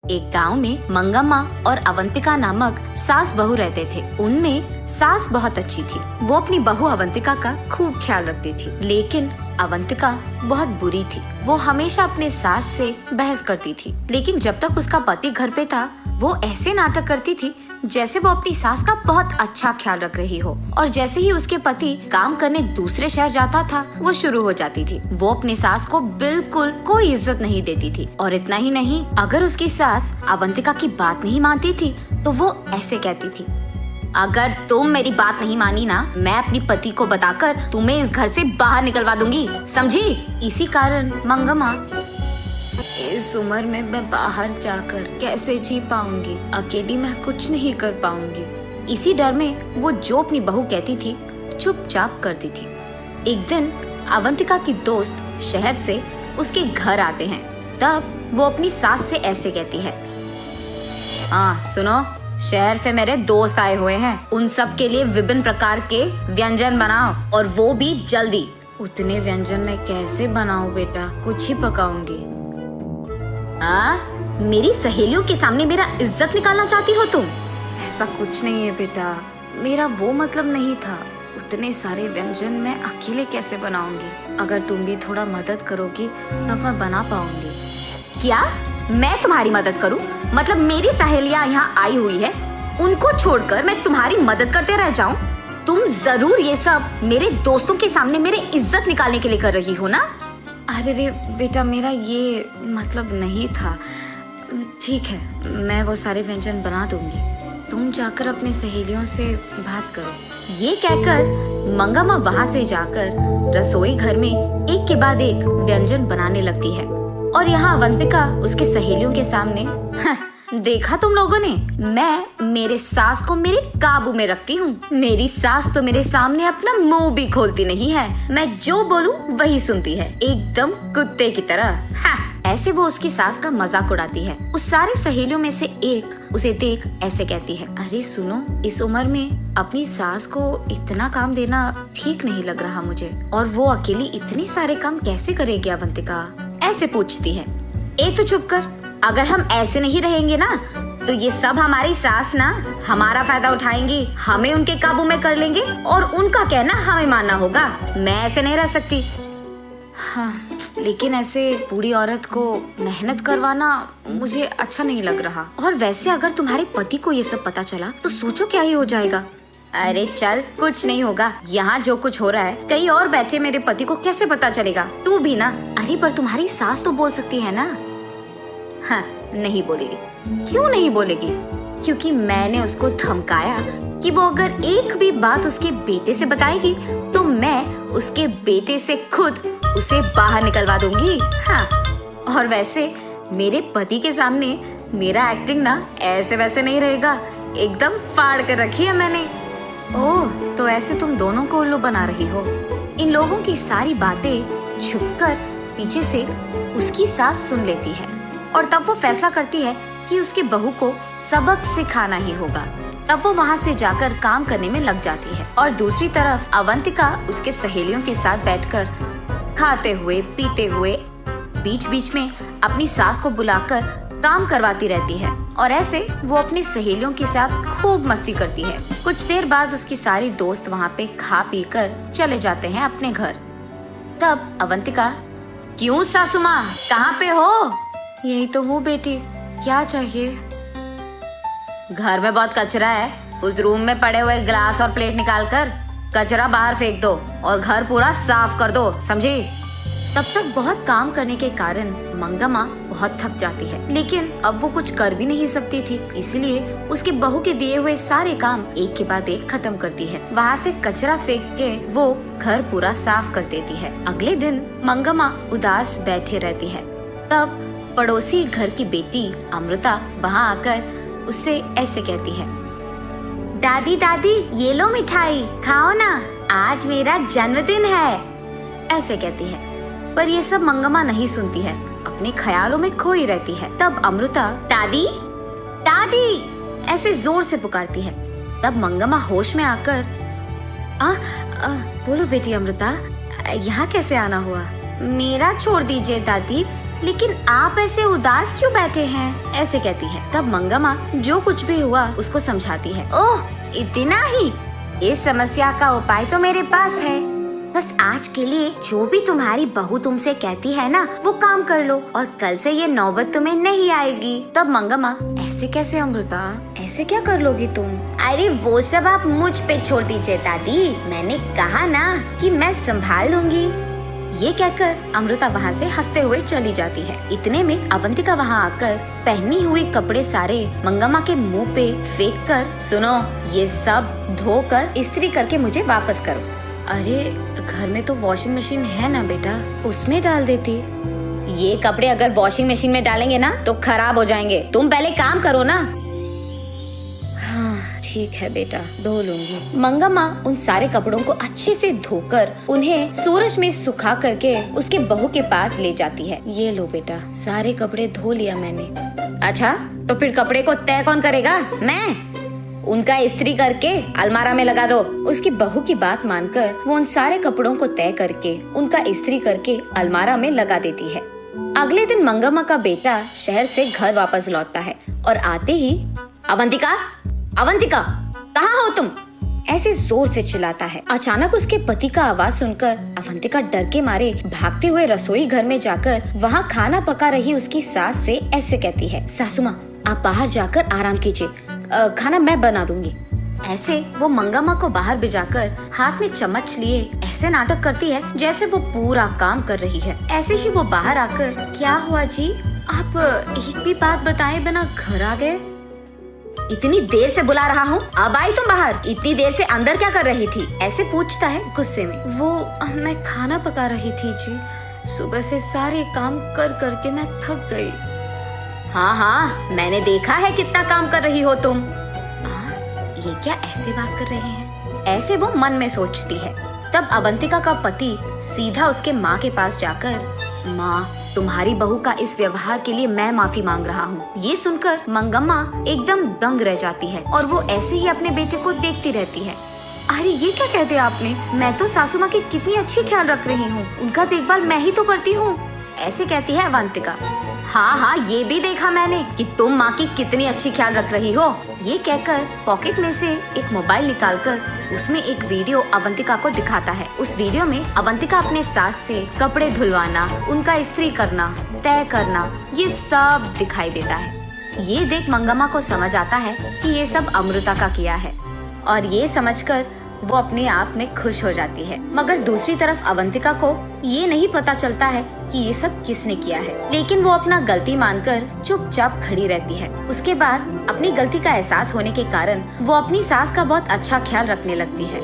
एक गांव में मंगम्मा और अवंतिका नामक सास बहू रहते थे। उनमें सास बहुत अच्छी थी। वो अपनी बहू अवंतिका का खूब ख्याल रखती थी, लेकिन अवंतिका बहुत बुरी थी। वो हमेशा अपने सास से बहस करती थी, लेकिन जब तक उसका पति घर पे था वो ऐसे नाटक करती थी जैसे वो अपनी सास का बहुत अच्छा ख्याल रख रही हो। और जैसे ही उसके पति काम करने दूसरे शहर जाता था वो शुरू हो जाती थी। वो अपनी सास को बिल्कुल कोई इज्जत नहीं देती थी। और इतना ही नहीं, अगर उसकी सास अवंतिका की बात नहीं मानती थी तो वो ऐसे कहती थी, अगर तुम मेरी बात नहीं मानी ना, मैं अपनी पति को बताकर तुम्हें इस घर से बाहर निकलवा दूंगी, समझी। इसी कारण मंगम्मा, इस उम्र में मैं बाहर जाकर कैसे जी पाऊंगी, अकेली मैं कुछ नहीं कर पाऊंगी। इसी डर में वो जो अपनी बहू कहती थी चुपचाप करती थी। एक दिन अवंतिका की दोस्त शहर से उसके घर आते हैं। तब वो अपनी सास से ऐसे कहती है, हाँ सुनो, शहर से मेरे दोस्त आए हुए हैं, उन सब के लिए विभिन्न प्रकार के व्यंजन बनाओ और वो भी जल्दी। उतने व्यंजन मैं कैसे बनाऊं बेटा, कुछ ही पकाऊंगी। मेरी सहेलियों के सामने मेरा इज्जत निकालना चाहती हो तुम? ऐसा कुछ नहीं है बेटा, मेरा वो मतलब नहीं था। उतने सारे व्यंजन मैं अकेले कैसे बनाऊंगी? अगर तुम भी थोड़ा मदद करोगी तब मैं बना पाऊंगी। क्या मैं तुम्हारी मदद करूं? मतलब मेरी सहेलियां यहाँ आई हुई है, उनको छोड़कर मैं तुम्हारी मदद करते रह जाऊं? तुम जरूर ये सब मेरे दोस्तों के सामने मेरे इज्जत निकालने के लिए कर रही हो ना? अरे रे बेटा, मेरा ये मतलब नहीं था। ठीक है, मैं वो सारे व्यंजन बना दूंगी, तुम जाकर अपनी सहेलियों से बात करो। ये कहकर मंगम्मा वहाँ से जाकर रसोई घर में एक के बाद एक व्यंजन बनाने लगती है। और यहाँ अवंतिका उसके सहेलियों के सामने, देखा तुम लोगों ने, मैं मेरे सास को मेरे काबू में रखती हूँ। मेरी सास तो मेरे सामने अपना मुंह भी खोलती नहीं है, मैं जो बोलूँ वही सुनती है, एकदम कुत्ते की तरह। ऐसे वो उसकी सास का मजाक उड़ाती है। उस सारे सहेलियों में से एक उसे देख ऐसे कहती है, अरे सुनो, इस उम्र में अपनी सास को इतना काम देना ठीक नहीं लग रहा मुझे, और वो अकेली इतने सारे काम कैसे करेगी अवंतिका? ऐसे पूछती है। तो चुप कर, अगर हम ऐसे नहीं रहेंगे ना तो ये सब हमारी सास ना हमारा फायदा उठाएंगी, हमें उनके काबू में कर लेंगे और उनका कहना हमें मानना होगा। मैं ऐसे नहीं रह सकती। हाँ, लेकिन ऐसे बूढ़ी औरत को मेहनत करवाना मुझे अच्छा नहीं लग रहा। और वैसे अगर तुम्हारे पति को ये सब पता चला तो सोचो क्या ही हो जाएगा। अरे चल, कुछ नहीं होगा। यहाँ जो कुछ हो रहा है कहीं और बैठे मेरे पति को कैसे पता चलेगा? तू भी ना। अरे पर तुम्हारी सास तो बोल सकती है ना। हाँ, नहीं बोलेगी। क्यों नहीं बोलेगी? क्योंकि मैंने उसको धमकाया कि वो अगर एक भी बात उसके बेटे से बताएगी तो मैं उसके बेटे से खुद उसे बाहर निकलवा दूंगी। हाँ, और वैसे मेरे पति के सामने मेरा एक्टिंग ना ऐसे वैसे नहीं रहेगा, एकदम फाड़ कर रखी है मैंने। ओह, तो ऐसे तुम दोनों को उल्लू बना रही हो। इन लोगों की सारी बातें छुपकर पीछे से उसकी सास सुन लेती है और तब वो फैसला करती है कि उसके बहू को सबक सिखाना ही होगा। तब वो वहाँ से जाकर काम करने में लग जाती है। और दूसरी तरफ अवंतिका उसके सहेलियों के साथ बैठकर खाते हुए पीते हुए बीच बीच में अपनी सास को बुलाकर काम करवाती रहती है। और ऐसे वो अपनी सहेलियों के साथ खूब मस्ती करती है। कुछ देर बाद उसकी सारी दोस्त वहाँ पे खा पी कर चले जाते हैं अपने घर। तब अवंतिका, क्यों सासू माँ, कहाँ पे हो? यही तो हूँ बेटी, क्या चाहिए? घर में बहुत कचरा है, उस रूम में पड़े हुए ग्लास और प्लेट निकाल कर कचरा बाहर फेंक दो और घर पूरा साफ कर दो, समझी? तब तक बहुत काम करने के कारण मंगम्मा बहुत थक जाती है, लेकिन अब वो कुछ कर भी नहीं सकती थी, इसलिए उसके बहू के दिए हुए सारे काम एक के बाद एक खत्म करती है। वहाँ से कचरा फेंक के वो घर पूरा साफ कर देती है। अगले दिन मंगम्मा उदास बैठे रहती है। तब पड़ोसी घर की बेटी अमृता वहाँ आकर उससे ऐसे कहती है, दादी दादी, ये लो मिठाई, खाओ ना, आज मेरा जन्मदिन है। ऐसे कहती है, पर ये सब मंगम्मा नहीं सुनती है, अपने ख्यालों में खोई रहती है। तब अमृता दादी दादी ऐसे जोर से पुकारती है। तब मंगम्मा होश में आकर, बोलो बेटी अमृता, यहाँ कैसे आना हुआ? मेरा छोड़ दीजिए दादी, लेकिन आप ऐसे उदास क्यों बैठे हैं? ऐसे कहती है। तब मंगम्मा जो कुछ भी हुआ उसको समझाती है। ओह, इतना ही? इस समस्या का उपाय तो मेरे पास है। बस आज के लिए जो भी तुम्हारी बहू तुमसे कहती है ना, वो काम कर लो और कल से ये नौबत तुम्हें नहीं आएगी। तब मंगम्मा, ऐसे कैसे अमृता, ऐसे क्या कर लोगी तुम? अरे वो सब आप मुझ पे छोड़ दीजिए दादी, मैंने कहा ना कि मैं संभाल लूंगी। ये कहकर अमृता वहाँ से हंसते हुए चली जाती है। इतने में अवंतिका वहाँ आकर पहनी हुई कपड़े सारे मंगम्मा के मुंह पे फेंक कर, सुनो, ये सब धोकर इस्त्री करके मुझे वापस करो। अरे घर में तो वॉशिंग मशीन है ना बेटा, उसमें डाल देती। ये कपड़े अगर वॉशिंग मशीन में डालेंगे ना तो खराब हो जाएंगे, तुम पहले काम करो ना। हाँ ठीक है बेटा, धो लूंगी। मंगम्मा उन सारे कपड़ों को अच्छे से धोकर उन्हें सूरज में सुखा करके उसके बहू के पास ले जाती है। ये लो बेटा, सारे कपड़े धो लिया मैंने। अच्छा, तो फिर कपड़े को तय कौन करेगा? मैं? उनका इस्त्री करके अलमारा में लगा दो। उसकी बहू की बात मानकर वो उन सारे कपड़ों को तय करके उनका इस्त्री करके अलमारा में लगा देती है। अगले दिन मंगम्मा का बेटा शहर से घर वापस लौटता है और आते ही, अवंतिका, अवंतिका, कहाँ हो तुम? ऐसे जोर से चिल्लाता है। अचानक उसके पति का आवाज सुनकर अवंतिका डर के मारे भागते हुए रसोई घर में जाकर वहाँ खाना पका रही उसकी सास से ऐसे कहती है, सासू माँ, आप बाहर जाकर आराम कीजिए, खाना मैं बना दूंगी। ऐसे वो मंगम्मा को बाहर भिजाकर हाथ में चम्मच लिए ऐसे नाटक करती है जैसे वो पूरा काम कर रही है। ऐसे ही वो बाहर आकर, क्या हुआ जी, आप एक भी बात बताए बिना घर आ गए? इतनी देर से बुला रहा हूँ, अब आई तुम बाहर? इतनी देर से अंदर क्या कर रही थी? ऐसे पूछता है गुस्से में। वो मैं खाना पका रही थी जी, सुबह से सारे काम कर करके मैं थक गई। हाँ हाँ, मैंने देखा है कितना काम कर रही हो तुम। ये क्या ऐसे बात कर रहे हैं? ऐसे वो मन में सोचती है। तब अवंतिका का पति सीधा उसके माँ के पास जाकर, माँ, तुम्हारी बहू का इस व्यवहार के लिए मैं माफी मांग रहा हूँ। ये सुनकर मंगम्मा एकदम दंग रह जाती है और वो ऐसे ही अपने बेटे को देखती रहती है। अरे ये क्या कह दिया आपने? मैं तो सासू माँ की कितनी अच्छी ख्याल रख रही हूँ, उनका देखभाल मैं ही तो करती हूँ, ऐसे कहती है अवंतिका। हाँ हाँ, ये भी देखा मैंने कि तुम माँ की कितनी अच्छी ख्याल रख रही हो। ये कहकर पॉकेट में से एक मोबाइल निकालकर उसमें एक वीडियो अवंतिका को दिखाता है। उस वीडियो में अवंतिका अपने सास से कपड़े धुलवाना, उनका इस्त्री करना, तय करना, ये सब दिखाई देता है। ये देख मंगम्मा को समझ आता है कि ये सब अमृता का किया है और ये समझकर वो अपने आप में खुश हो जाती है। मगर दूसरी तरफ अवंतिका को ये नहीं पता चलता है कि ये सब किसने किया है, लेकिन वो अपना गलती मानकर चुपचाप खड़ी रहती है। उसके बाद अपनी गलती का एहसास होने के कारण वो अपनी सास का बहुत अच्छा ख्याल रखने लगती है।